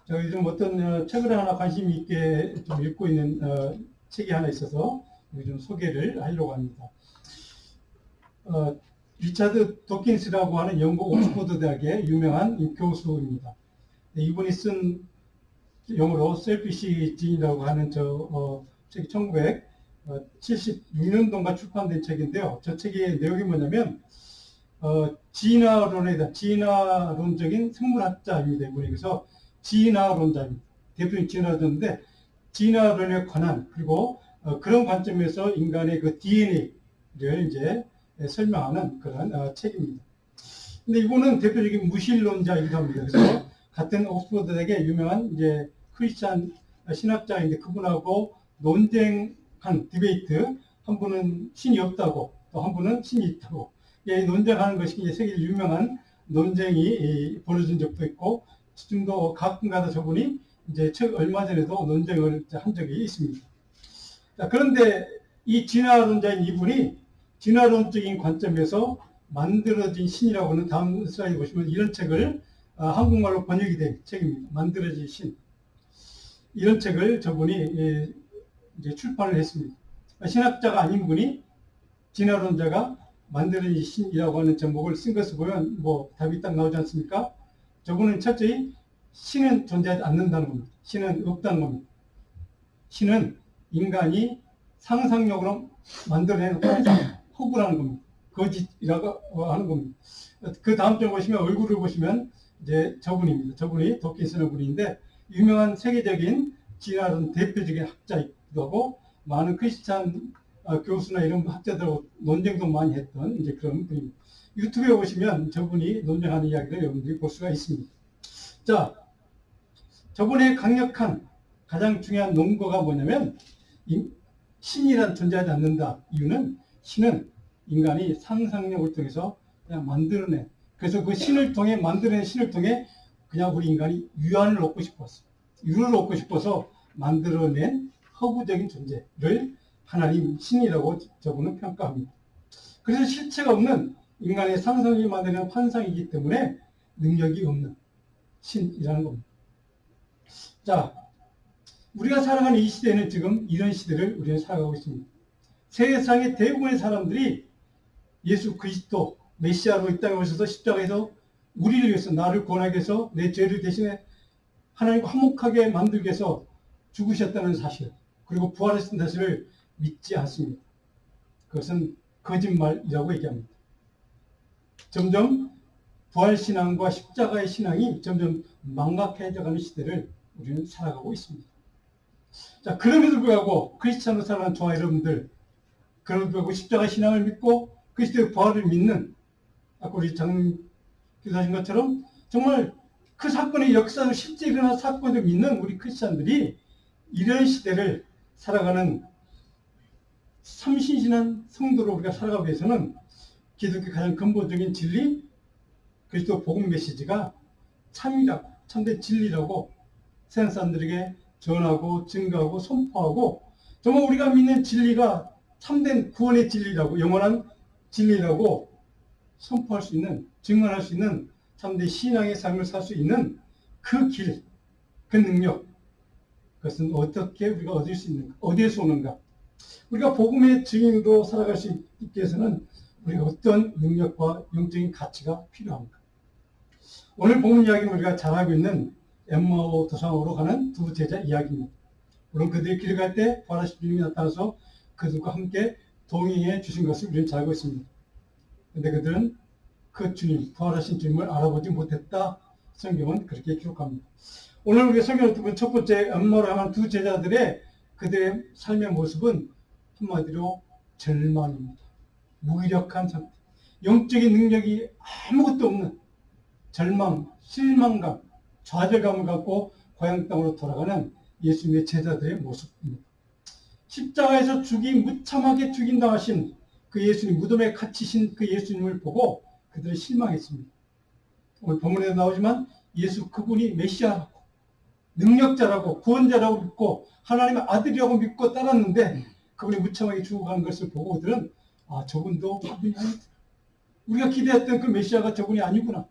저 요즘 어떤 책을 하나 관심 있게 좀 읽고 있는 책이 하나 있어서 좀 소개를 하려고 합니다. 리차드 도킨스라고 하는 영국 옥스퍼드 대학의 유명한 교수입니다. 이분이 쓴 영어로 셀피시 진이라고 하는 책이 1976년도인가 출판된 책인데요. 저 책의 내용이 뭐냐면 진화론적인 생물학자입니다. 이분이. 그래서 진화론자입니다. 대표적인 진화론자인데 진화론에 관한, 그리고 그런 관점에서 인간의 그 DNA를 이제 설명하는 그런 책입니다. 근데 이분은 대표적인 무신론자이기도 합니다. 그래서 같은 옥스퍼드 대학의 유명한 이제 크리스찬 신학자인데 그분하고 논쟁한 디베이트, 한 분은 신이 없다고 또 한 분은 신이 있다고 논쟁하는 것이 이제 세계 유명한 논쟁이 벌어진 적도 있고, 지금도 가끔가다 저분이 이제 얼마 전에도 논쟁을 한 적이 있습니다. 자, 그런데 이 진화론자인 이분이 진화론적인 관점에서 만들어진 신이라고 하는, 다음 슬라이드 보시면 이런 책을 한국말로 번역이 된 책입니다. 만들어진 신. 이런 책을 저분이 이제 출판을 했습니다. 신학자가 아닌 분이 진화론자가 만들어진 신이라고 하는 제목을 쓴 것을 보면 뭐 답이 딱 나오지 않습니까? 저분은 철저히 신은 존재하지 않는다는 겁니다. 신은 없다는 겁니다. 신은 인간이 상상력으로 만들어낸 허구라는 겁니다. 거짓이라고 하는 겁니다. 그 다음 장 보시면 얼굴을 보시면 이제 저분입니다. 저분이 도킨스라는 분인데 유명한 세계적인 진화론 대표적인 학자이기도 하고 많은 크리스찬 교수나 이런 학자들하고 논쟁도 많이 했던 이제 그런 분입니다. 유튜브에 보시면 저분이 논쟁하는 이야기를 여러분들이 볼 수가 있습니다. 자, 저분의 강력한 가장 중요한 논거가 뭐냐면 신이란 존재하지 않는다. 이유는 신은 인간이 상상력을 통해서 그냥 만들어낸, 그래서 그 신을 통해 만들어낸 신을 통해 그냥 우리 인간이 유한을 얻고 싶었어. 유를 얻고 싶어서 만들어낸 허구적인 존재를 하나님 신이라고 저분은 평가합니다. 그래서 실체가 없는 인간의 상상력이 만드는 환상이기 때문에 능력이 없는 신이라는 겁니다. 자, 우리가 살아가는 이 시대는 지금 이런 시대를 우리는 살아가고 있습니다. 세상의 대부분의 사람들이 예수 그리스도 메시아로 이 땅에 오셔서 십자가에서 우리를 위해서, 나를 구원하기 위해서, 내 죄를 대신에 하나님과 화목하게 만들기 위해서 죽으셨다는 사실, 그리고 부활하신 사실을 믿지 않습니다. 그것은 거짓말이라고 얘기합니다. 점점 부활신앙과 십자가의 신앙이 점점 망각해져가는 시대를 우리는 살아가고 있습니다. 자, 그럼에도 불구하고 크리스찬으로 살아가는 저와 여러분들, 그럼에도 불구하고 십자가 신앙을 믿고 그리스도의 부활을 믿는, 아까 우리 장 교사하신 것처럼 정말 그 사건의 역사를, 실제 일어난 사건을 믿는 우리 크리스찬들이 이런 시대를 살아가는 참신신한 성도로 우리가 살아가기 위해서는 기독교 가장 근본적인 진리, 그리스도 복음 메시지가 참이라고, 참된 진리라고 세상 사람들에게 전하고 증거하고 선포하고, 정말 우리가 믿는 진리가 참된 구원의 진리라고, 영원한 진리라고 선포할 수 있는, 증언할 수 있는 참된 신앙의 삶을 살 수 있는 그 길, 그 능력, 그것은 어떻게 우리가 얻을 수 있는가, 어디에서 오는가. 우리가 복음의 증인으로 살아갈 수 있기 위해서는 우리가 어떤 능력과 영적인 가치가 필요합니까? 오늘 복음 이야기는 우리가 잘 알고 있는 엠마오 도상으로 가는 두 제자 이야기입니다. 물론 그들이 길 갈 때 부활하신 주님이 나타나서 그들과 함께 동행해 주신 것을 우리는 잘 알고 있습니다. 그런데 그들은 그 주님, 부활하신 주님을 알아보지 못했다. 성경은 그렇게 기록합니다. 오늘 우리가 성경을 보면 첫 번째 엠마오로 향한 두 제자들의 그들의 삶의 모습은 한마디로 절망입니다. 무기력한 상태, 영적인 능력이 아무것도 없는 절망, 실망감, 좌절감을 갖고 고향 땅으로 돌아가는 예수님의 제자들의 모습입니다. 십자가에서 무참하게 죽임당하신 그 예수님, 무덤에 갇히신 그 예수님을 보고 그들은 실망했습니다. 오늘 본문에도 나오지만 예수 그분이 메시아라고, 능력자라고, 구원자라고 믿고 하나님의 아들이라고 믿고 따랐는데 그분이 무참하게 죽어가는 것을 보고 그들은 저분도 그분이 아니다. 우리가 기대했던 그 메시아가 저분이 아니구나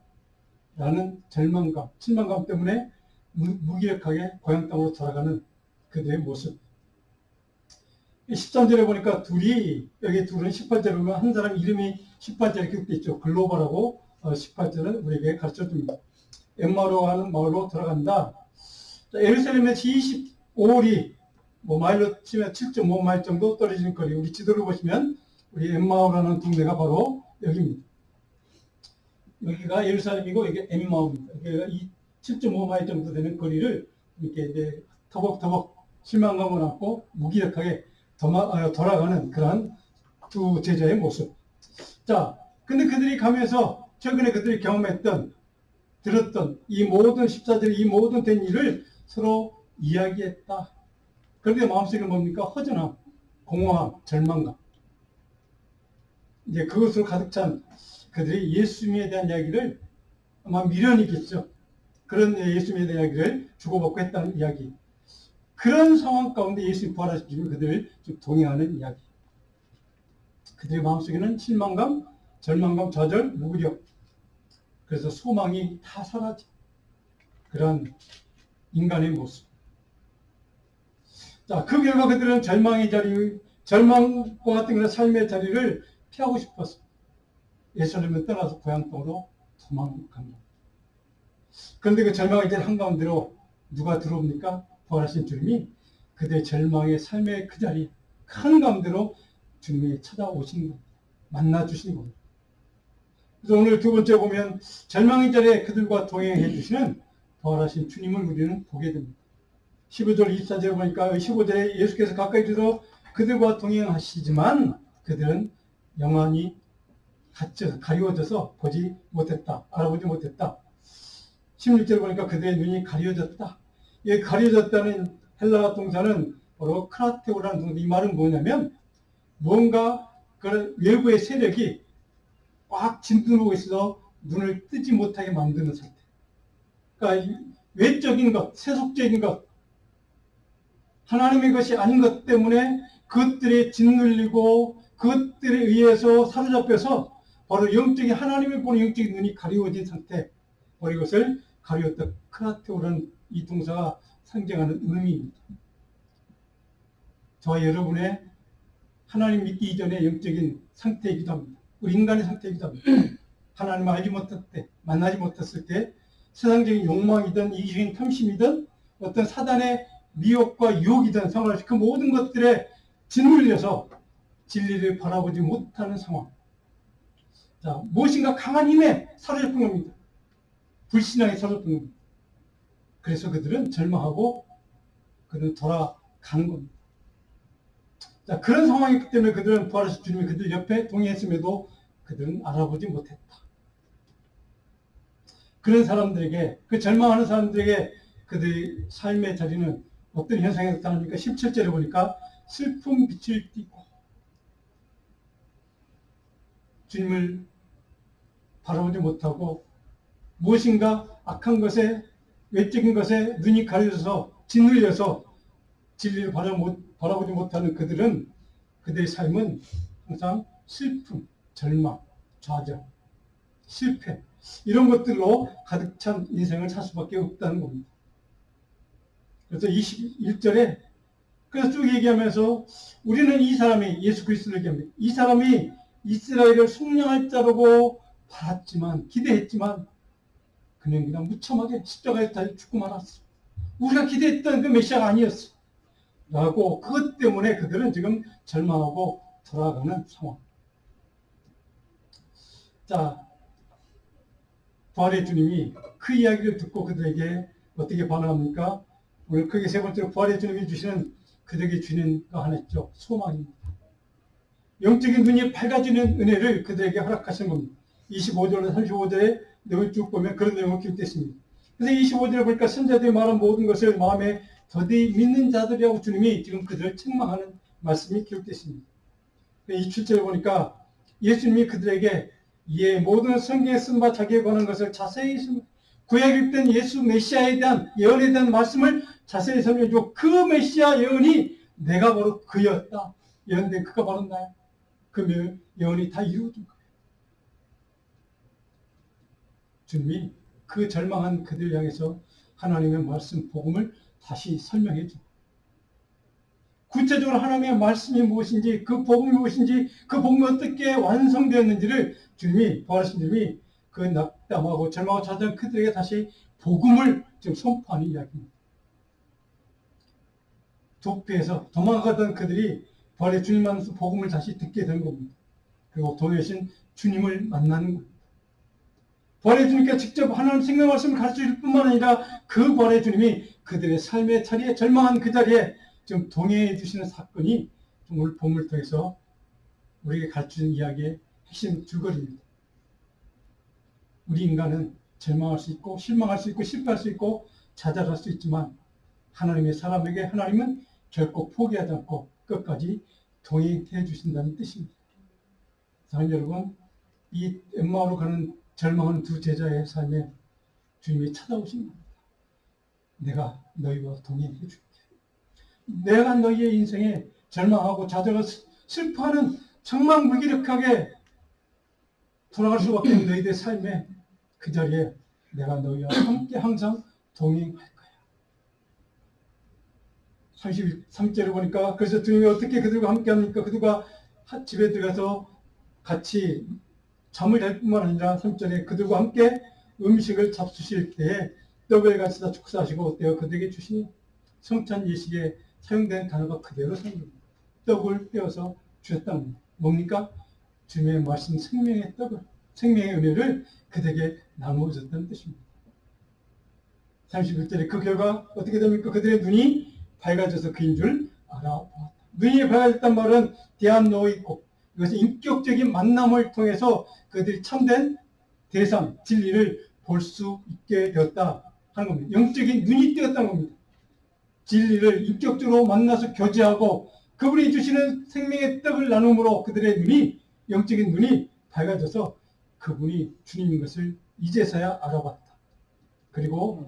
라는 절망감, 실망감 때문에 무기력하게 고향 땅으로 돌아가는 그들의 모습. 13절에 보니까 여기 둘은 18절에 보면 한 사람 이름이 18절에 기록되어 있죠. 글로벌하고 18절은 우리에게 가르쳐 줍니다. 엠마로 하는 마을로 돌아간다. 예루살렘에서 25리, 마일로 치면 7.5마일 정도 떨어지는 거리. 우리 지도를 보시면 우리 엠마오라는 동네가 바로 여기입니다. 여기가 예루살렘이고 여기 엠마오입니다. 여기가 7.5마일 정도 되는 거리를 이렇게 이제 터벅터벅 실망감을 안고 무기력하게 돌아가는 그러한 두 제자의 모습. 자, 근데 그들이 가면서 최근에 그들이 경험했던, 들었던 이 모든 14절 이 모든 된 일을 서로 이야기했다. 그런데 마음속에 뭡니까? 허전함, 공허함, 절망감. 이제 그것으로 가득 찬 그들이 예수님에 대한 이야기를 아마 미련이겠죠. 그런 예수님에 대한 이야기를 주고받고 했다는 이야기. 그런 상황 가운데 예수님 부활하신 주님 그들을 좀 동행하는 이야기. 그들의 마음속에는 실망감, 절망감, 좌절, 무기력. 그래서 소망이 다 사라진 그런 인간의 모습. 자, 그 결과 그들은 절망과 같은 그런 삶의 자리를 피하고 싶어서 예루살렘을 떠나서 고향 땅으로 도망갑니다. 그런데 그 절망의 자리 한가운데로 누가 들어옵니까? 부활하신 주님이 그들의 절망의 삶의 그 자리 한가운데로 주님이 찾아오시는 겁니다. 만나주시는 겁니다. 그래서 오늘 두 번째 보면 절망의 자리에 그들과 동행해 주시는 부활하신 주님을 우리는 보게 됩니다. 15절 24절에 보니까 15절에 예수께서 가까이 들어 그들과 동행하시지만 그들은 영안이 가리워져서 보지 못했다. 알아보지 못했다. 16절에 보니까 그들의 눈이 가려졌다. 이 가려졌다는 헬라어 동사는 바로 크라테오라는 동사. 이 말은 뭐냐면 무언가 그런 외부의 세력이 꽉 짓누르고 있어서 눈을 뜨지 못하게 만드는 상태. 그러니까 외적인 것, 세속적인 것, 하나님의 것이 아닌 것 때문에 그것들에 짓눌리고 그것들에 의해서 사로잡혀서 바로 영적인 하나님을 보는 영적인 눈이 가리워진 상태. 바로 이것을 가리웠다. 크라테오라는 이 동사가 상징하는 의미입니다. 저와 여러분의 하나님 믿기 이전의 영적인 상태이기도 합니다. 우리 인간의 상태이기도 합니다. 하나님을 알지 못할 때, 만나지 못했을 때 세상적인 욕망이든 이기적인 탐심이든 어떤 사단의 미혹과 유혹이든 상관없이 그 모든 것들에 짓눌려서 진리를 바라보지 못하는 상황. 자, 무엇인가 강한 힘에 사로잡힌 겁니다. 불신앙에 사로잡힌 겁니다. 그래서 그들은 절망하고 그들은 돌아간 겁니다. 자, 그런 상황이기 때문에 그들은 부활하신 주님이 그들 옆에 동행했음에도 그들은 알아보지 못했다. 그런 사람들에게, 그 절망하는 사람들에게 그들의 삶의 자리는 어떤 현상이 나타납니까? 17절에 보니까 슬픈 빛을 띠고 주님을 바라보지 못하고 무엇인가 악한 것에, 외적인 것에 눈이 가려져서 짓눌려서 진리를 바라보지 못하는 그들은, 그들의 삶은 항상 슬픔, 절망, 좌절, 실패 이런 것들로 가득 찬 인생을 살 수밖에 없다는 겁니다. 그래서 21절에 그래서 쭉 얘기하면서 우리는 이 사람이, 예수 그리스도를 얘기합니다. 이 사람이 이스라엘을 속량할 자라고 바랐지만, 기대했지만 그는 그냥 무참하게 십자가에 달려 죽고 말았어. 우리가 기대했던 그 메시아가 아니었어. 라고 그것 때문에 그들은 지금 절망하고 돌아가는 상황. 자, 부활의 주님이 그 이야기를 듣고 그들에게 어떻게 반응합니까? 오늘 크게 세 번째로 부활의 주님이 주시는 그들에게 주는 거 하나 있죠. 소망입니다. 영적인 눈이 밝아지는 은혜를 그들에게 허락하신 겁니다. 25절에서 35절에 내용을 쭉 보면 그런 내용을 기록했습니다. 그래서 25절에 보니까 선자들이 말한 모든 것을 마음에 더디 믿는 자들이라고 주님이 지금 그들을 책망하는 말씀이 기록됐습니다. 27절에 보니까 예수님이 그들에게 이에 모든 성경에 쓴 바 자기에 관한 것을 자세히 구약에 된 예수 메시아에 대한 예언에 대한 말씀을 자세히 설명해 주고 그 메시아 예언이 내가 바로 그였다. 예언된 그가 바로 나야. 그 예언이 다 이루어진 거예요. 주님이 그 절망한 그들 향해서 하나님의 말씀, 복음을 다시 설명해 줍니다. 구체적으로 하나님의 말씀이 무엇인지, 그 복음이 무엇인지, 그 복음이 어떻게 완성되었는지를 주님이, 부활하신 주님이 그 낙담하고 절망하고 찾아온 그들에게 다시 복음을 지금 선포하는 이야기입니다. 도피해서 도망가던 그들이 부활의 주님 만나서 복음을 다시 듣게 된 겁니다. 그리고 동해신 주님을 만나는 겁니다. 부활의 주님께 직접 하나님 생명 말씀을 가르쳐 줄 뿐만 아니라 그 부활의 주님이 그들의 삶의 자리에 절망한 그 자리에 지금 동행해 주시는 사건이 오늘 본문을 통해서 우리에게 가르치는 이야기의 핵심 줄거리입니다. 우리 인간은 절망할 수 있고 실망할 수 있고 실패할 수 있고 좌절할 수 있지만 하나님의 사람에게 하나님은 결코 포기하지 않고 끝까지 동행해 주신다는 뜻입니다. 사랑하는 여러분, 이 엠마오로 가는 절망하는 두 제자의 삶에 주님이 찾아오신 겁니다. 내가 너희와 동행해 줄게. 내가 너희의 인생에 절망하고 좌절하고 슬퍼하는 정말 무기력하게 돌아갈 수밖에 없는 너희들의 삶에 그 자리에 내가 너희와 함께 항상 동행할 거야. 33절을 보니까 그래서 주님이 어떻게 그들과 함께 합니까? 그들과 집에 들어가서 같이 잠을 잘 뿐만 아니라 3절에 그들과 함께 음식을 잡수실 때에 떡을 가지다 축사하시고 떼어 그들에게 주시니 성찬 예식에 사용된 단어가 그대로 사용됩니다. 떡을 떼어서 주셨다는 겁니다. 뭡니까? 주님의 말씀 생명의 떡을, 생명의 은혜를 그들에게 나누어줬다는 뜻입니다. 31절에 그 결과 어떻게 됩니까? 그들의 눈이 밝아져서 그인 줄 알아보았다. 눈이 밝아졌단 말은 디아노이코, 이것은 인격적인 만남을 통해서 그들이 참된 대상, 진리를 볼 수 있게 되었다 하는 겁니다. 영적인 눈이 띄었다는 겁니다. 진리를 인격적으로 만나서 교제하고 그분이 주시는 생명의 떡을 나눔으로 그들의 눈이, 영적인 눈이 밝아져서 그분이 주님인 것을 이제서야 알아봤다. 그리고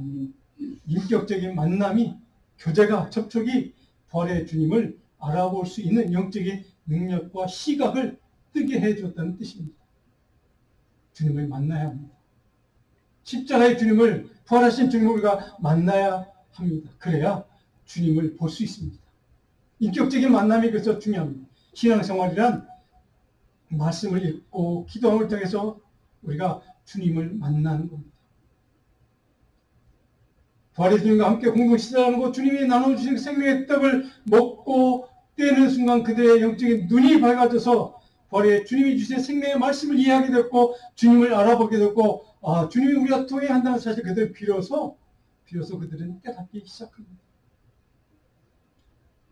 인격적인 만남이, 교제가, 접촉이 부활의 주님을 알아볼 수 있는 영적인 능력과 시각을 뜨게 해줬다는 뜻입니다. 주님을 만나야 합니다. 십자가의 주님을, 부활하신 주님을 우리가 만나야 합니다. 그래야 주님을 볼 수 있습니다. 인격적인 만남이 그래서 중요합니다. 신앙생활이란 말씀을 읽고 기도함을 통해서 우리가 주님을 만나는 겁니다. 부활의 주님과 함께 공동 식사하는 것, 주님이 나눠주신 생명의 떡을 먹고 떼는 순간 그들의 영적인 눈이 밝아져서 부활의 주님이 주신 생명의 말씀을 이해하게 됐고 주님을 알아보게 됐고 주님이 우리와 동행한다는 사실 그들 비로소 그들은 깨닫기 시작합니다.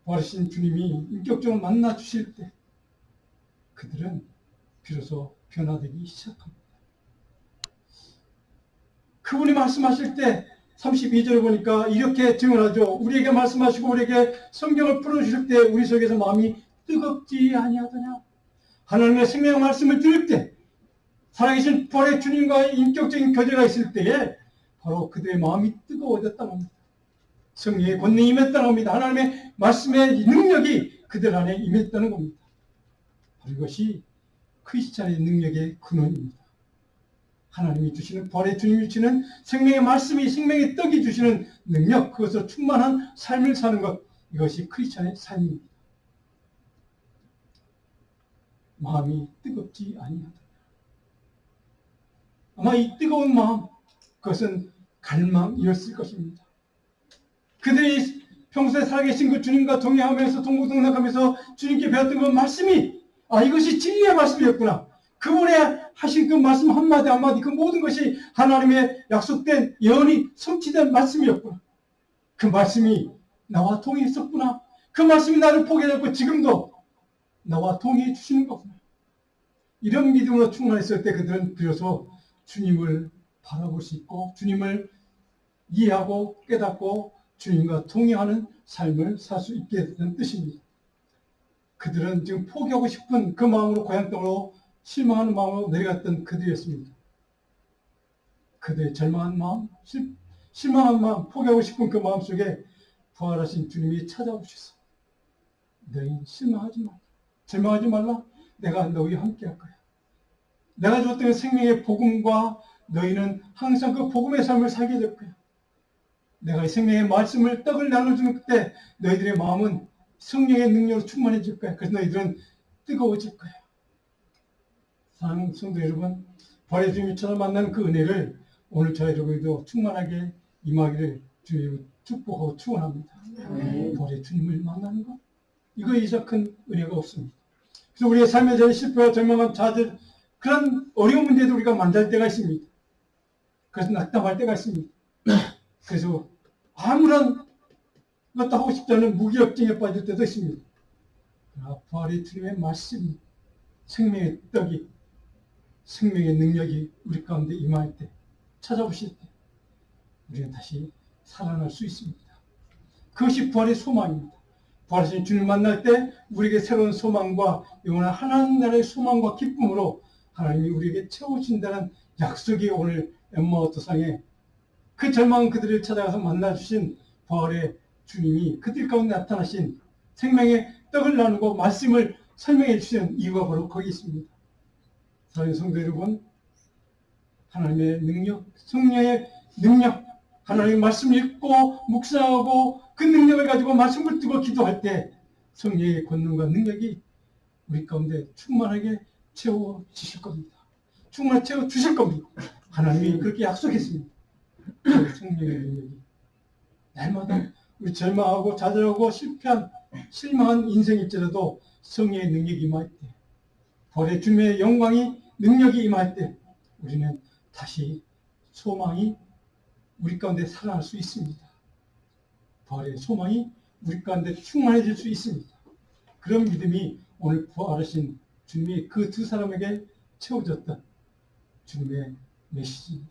부활하신 주님이 인격적으로 만나 주실 때 그들은 비로소 변화되기 시작합니다. 그분이 말씀하실 때 32절을 보니까 이렇게 증언하죠. 우리에게 말씀하시고 우리에게 성경을 풀어주실 때 우리 속에서 마음이 뜨겁지 아니하더냐. 하나님의 생명의 말씀을 들을 때 살아계신 부활의 주님과의 인격적인 교제가 있을 때에 바로 그들의 마음이 뜨거워졌다는 겁니다. 성령의 권능이 임했다는 겁니다. 하나님의 말씀의 능력이 그들 안에 임했다는 겁니다. 이것이 크리스찬의 능력의 근원입니다. 하나님이 주시는, 부활의 주님이 주시는 생명의 말씀이, 생명의 떡이 주시는 능력, 그것으로 충만한 삶을 사는 것, 이것이 크리스찬의 삶입니다. 마음이 뜨겁지 아니하다. 아마 이 뜨거운 마음, 그것은 갈망이었을 것입니다. 그들이 평소에 살아계신 그 주님과 동행하면서 동고동락하면서 주님께 배웠던 그 말씀이 이것이 진리의 말씀이었구나. 그분의 하신 그 말씀 한마디 한마디 그 모든 것이 하나님의 약속된 예언이 성취된 말씀이었구나. 그 말씀이 나와 동행했었구나. 그 말씀이 나를 포기했고 지금도 나와 동행해 주시는 거구나. 이런 믿음으로 충만했을 때 그들은 비로소 주님을 바라볼 수 있고 주님을 이해하고 깨닫고 주님과 동행하는 삶을 살 수 있게 되는 뜻입니다. 그들은 지금 포기하고 싶은 그 마음으로 고향 땅으로 실망하는 마음으로 내려갔던 그들이었습니다. 그들의 절망한 마음, 실망한 마음, 포기하고 싶은 그 마음 속에 부활하신 주님이 찾아오셔서 너희 실망하지 말라. 절망하지 말라. 내가 너희와 함께 할 거야. 내가 줬던 생명의 복음과 너희는 항상 그 복음의 삶을 살게 될 거야. 내가 이 생명의 말씀을 떡을 나눠주는 그때 너희들의 마음은 성령의 능력으로 충만해질 거야. 그래서 너희들은 뜨거워질 거야. 사랑하는 성도 여러분, 부활의 주님이 처음 만난 그 은혜를 오늘 저희 여러분도 충만하게 임하기를 주님으로 축복하고 축원합니다. 부활의 주님을 만나는 것, 이거 이상 큰 은혜가 없습니다. 그래서 우리의 삶의 전에 실패와 절망한 좌절, 그런 어려운 문제도 우리가 만날 때가 있습니다. 그래서 낙담할 때가 있습니다. 그래서 아무런 것도 하고 싶지 않은 무기력증에 빠질 때도 있습니다. 그러나 부활의 주님의 말씀이, 생명의 떡이, 생명의 능력이 우리 가운데 임할 때, 찾아오실 때 우리는 다시 살아날 수 있습니다. 그것이 부활의 소망입니다. 부활하신 주님 만날 때 우리에게 새로운 소망과 영원한 하나님 나라의 소망과 기쁨으로 하나님이 우리에게 채워주신다는 약속이 오늘 엠마오 도상에 그 절망한 그들을 찾아가서 만나주신 부활의 주님이 그들 가운데 나타나신 생명의 떡을 나누고 말씀을 설명해 주시는 이유가 바로 거기 있습니다. 사랑하는 성도 여러분, 하나님의 능력, 성령의 능력, 하나님의 말씀을 읽고 묵상하고 그 능력을 가지고 말씀을 두고 기도할 때 성령의 권능과 능력이 우리 가운데 충만하게 채워지실 겁니다. 충만하게 채워주실 겁니다. 하나님이 그렇게 약속했습니다. 성령의 능력이 날마다 우리 절망하고 좌절하고 실패한 실망한 인생일지라도 성령의 능력이 임할 때, 부활의 주님의 영광이 능력이 임할 때 우리는 다시 소망이 우리 가운데 살아날 수 있습니다. 부활의 소망이 우리 가운데 충만해질 수 있습니다. 그런 믿음이 오늘 부활하신 주님이 그 두 사람에게 채워졌던 주님의 메시지입니다.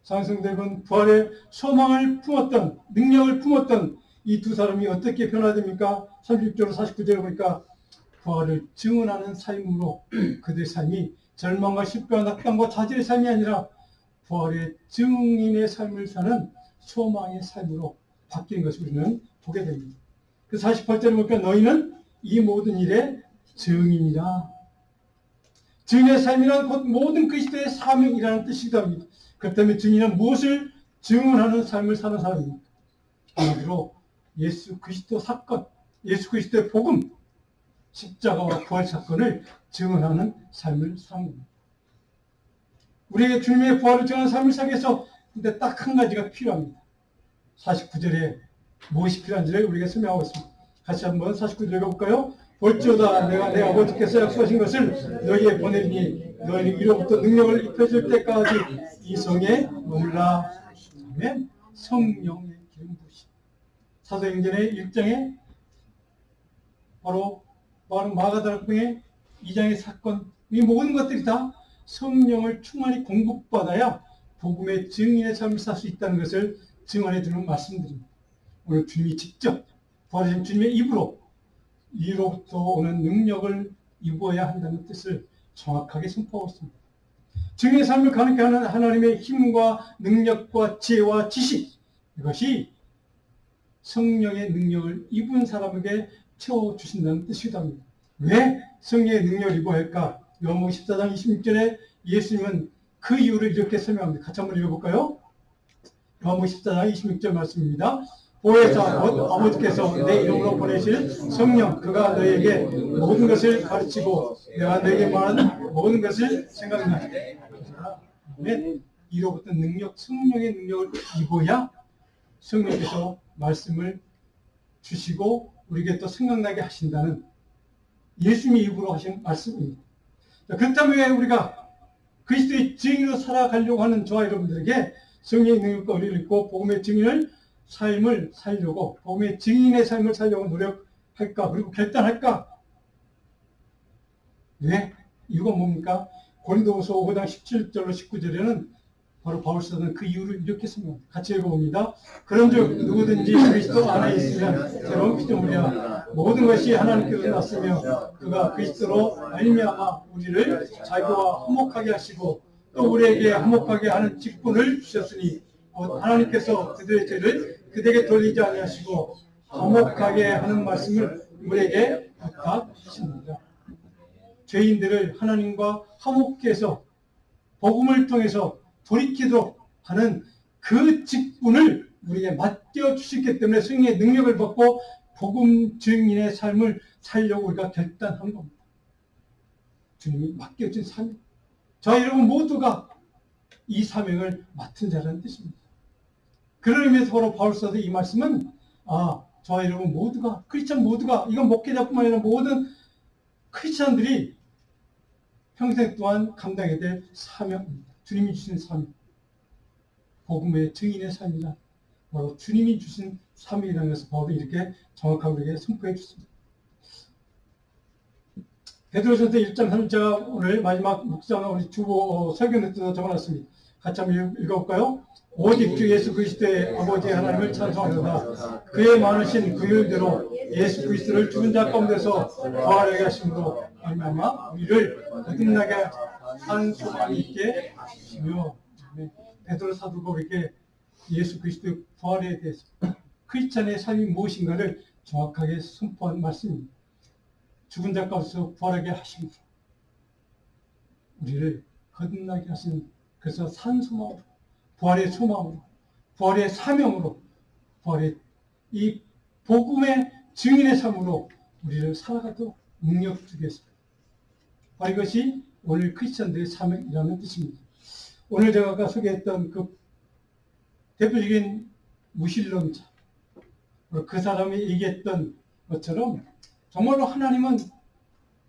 사랑하는 성도 여러분, 부활의 소망을 품었던, 능력을 품었던 이 두 사람이 어떻게 변화됩니까? 36절, 49절에 보니까 부활을 증언하는 삶으로 그들의 삶이 절망과 실패와 낙담과 좌절의 삶이 아니라 부활의 증인의 삶을 사는 소망의 삶으로 바뀐 것을 우리는 보게 됩니다. 그 48절에 보니까 너희는 이 모든 일의 증인이라. 증인의 삶이란 곧 모든 그리스도의 사명이라는 뜻이기도 합니다. 그렇다면 증인은 무엇을 증언하는 삶을 사는 사람입니까? 한마디로 예수 그리스도 사건, 예수 그리스도의 복음, 십자가와 부활 사건을 증언하는 삶을 사는 겁니다. 우리에게 주님의 부활을 증언하는 삶을 살기 위해서 근데 딱 한 가지가 필요합니다. 49절에 무엇이 필요한지를 우리가 설명하고 있습니다. 같이 한번 49절 읽어볼까요? 볼지어다 내가 내 아버지께서 약속하신 것을 너희에 보내리니 너희는 이로부터 능력을 입혀줄 때까지 이 성에 머물라. 아멘. 성령의 기름 부으심. 사도행전의 1장에 바로 마가다락방의 2장의 사건, 이 모든 것들이 다 성령을 충만히 공급받아야 복음의 증인의 삶을 살 수 있다는 것을 증언해 주는 말씀드립니다. 오늘 주님이 직접 부활하신 주님의 입으로 이로부터 오는 능력을 입어야 한다는 뜻을 정확하게 선포하고 있습니다. 증인의 삶을 가능케 하는 하나님의 힘과 능력과 지혜와 지식, 이것이 성령의 능력을 입은 사람에게 채워주신다는 뜻이기도 합니다. 왜 성령의 능력을 입어야 할까? 요한복음 14장 26절에 예수님은 그 이유를 이렇게 설명합니다. 같이 한번 읽어볼까요? 요한복음 14장 26절 말씀입니다. 보혜사 곧 아버지께서 내 이름으로 보내실 성령, 그가 너희에게 모든 것을 가르치고 내가 너희에게 말한 모든 것을 생각나게 하시라. 이로부터 능력, 성령의 능력을 입어야 성령께서 말씀을 주시고 우리에게 또 생각나게 하신다는 예수님의 입으로 하신 말씀입니다. 그렇다면 왜 우리가 그리스도의 증인으로 살아가려고 하는 저와 여러분들에게 성령의 능력과 의리를 입고 복음의 증인을 삶을 살려고, 복음의 증인의 삶을 살려고 노력할까? 그리고 결단할까? 왜? 이유가 뭡니까? 고린도후서 5장 17절로 19절에는 바로 바울사는 그 이유를 이렇게 설명합니다. 같이 읽어봅니다. 그런즉 누구든지 그리스도 안에 있으면 새로운 피조물이야. 모든 것이 하나님께서 났으며 그가 그리스도로 말미암아 우리를 자기와 화목하게 하시고 또 우리에게 화목하게 하는 직분을 주셨으니 하나님께서 그들의 죄를 그들에게 돌리지 아니하시고 화목하게 하는 말씀을 우리에게 부탁하십니다. 죄인들을 하나님과 화목케 해서 복음을 통해서 돌이키도록 하는 그 직분을 우리에게 맡겨 주셨기 때문에 성령의 능력을 받고 복음 증인의 삶을 살려고 우리가 결단한 겁니다. 주님이 맡겨준 사명. 저 여러분 모두가 이 사명을 맡은 자라는 뜻입니다. 그런 의미에서 바로 바울서도 이 말씀은 저 여러분 모두가 크리스찬 모두가 이건 목회자뿐만 아니라 모든 크리스찬들이 평생 동안 감당해야 될 사명입니다. 주님이 주신 사명. 복음의 증인의 삶이라 바로 주님이 주신 사명이라는 것을 바로 이렇게 정확하게 우리에게 선포해 주습니다. 베드로전서 1장 3절 오늘 마지막 묵상 우리 주보 설교노트도 적어놨습니다. 같이 한번 읽어볼까요? 오직 주 예수 그리스도의 아버지 하나님을 찬송하노라. 그의 많으신 긍휼대로 예수 그리스도를 죽은 자 가운데서 부활하게 하심으로 말미암아 우리를 거듭나게 한 소망이 있게 하시며. 베드로 사도가 우리에게 예수 그리스도의 부활에 대해서 크리스찬의 삶이 무엇인가를 정확하게 선포한 말씀입니다. 죽은 자 가운데서 부활하게 하심으로 우리를 거듭나게 하신, 그래서 산 소망으로, 부활의 소망으로, 부활의 사명으로, 부활의 이 복음의 증인의 삶으로 우리를 살아가도록 능력 주겠습니다. 바로 이것이 오늘 크리스찬들의 사명이라는 뜻입니다. 오늘 제가 아까 소개했던 그 대표적인 무신론자, 그 사람이 얘기했던 것처럼 정말로 하나님은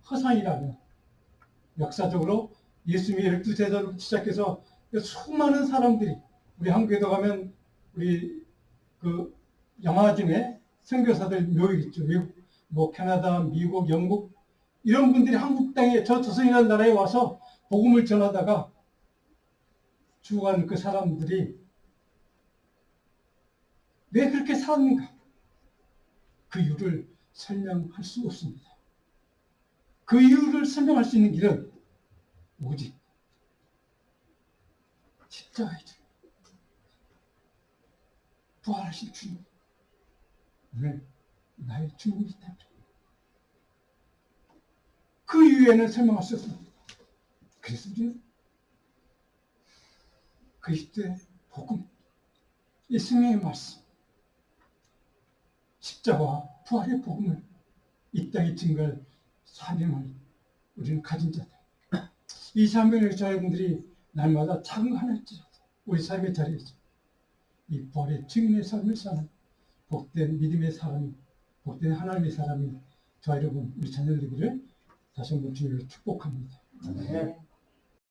허상이라면 역사적으로 예수님이 12세대로 시작해서 수많은 사람들이 우리 한국에도 가면 우리 그 영화 중에 선교사들 묘역 있죠. 외국, 캐나다, 미국, 영국 이런 분들이 한국 땅에 저 조선이라는 나라에 와서 복음을 전하다가 죽어간 그 사람들이 왜 그렇게 살았는가? 그 이유를 설명할 수 없습니다. 그 이유를 설명할 수 있는 길은 오직 십자가이죠. 부활하신 주님. 오늘 나의 주님이기 때문에 그 이유에는 설명할 수 없습니다. 그래서 우리는 그리스도의 복음, 이 성령의 말씀, 십자가와 부활의 복음을 이 땅에 증거할 사명을 우리는 가진 자들. 이 사명을 저희분들이 날마다 작은 거 하나일지라도 우리 삶의 자리에서 이 부활의 증인의 삶을 사는 복된 믿음의 사람이, 복된 하나님의 사람이 저 여러분 우리 자녀들에게 다시 한번 주님을 축복합니다.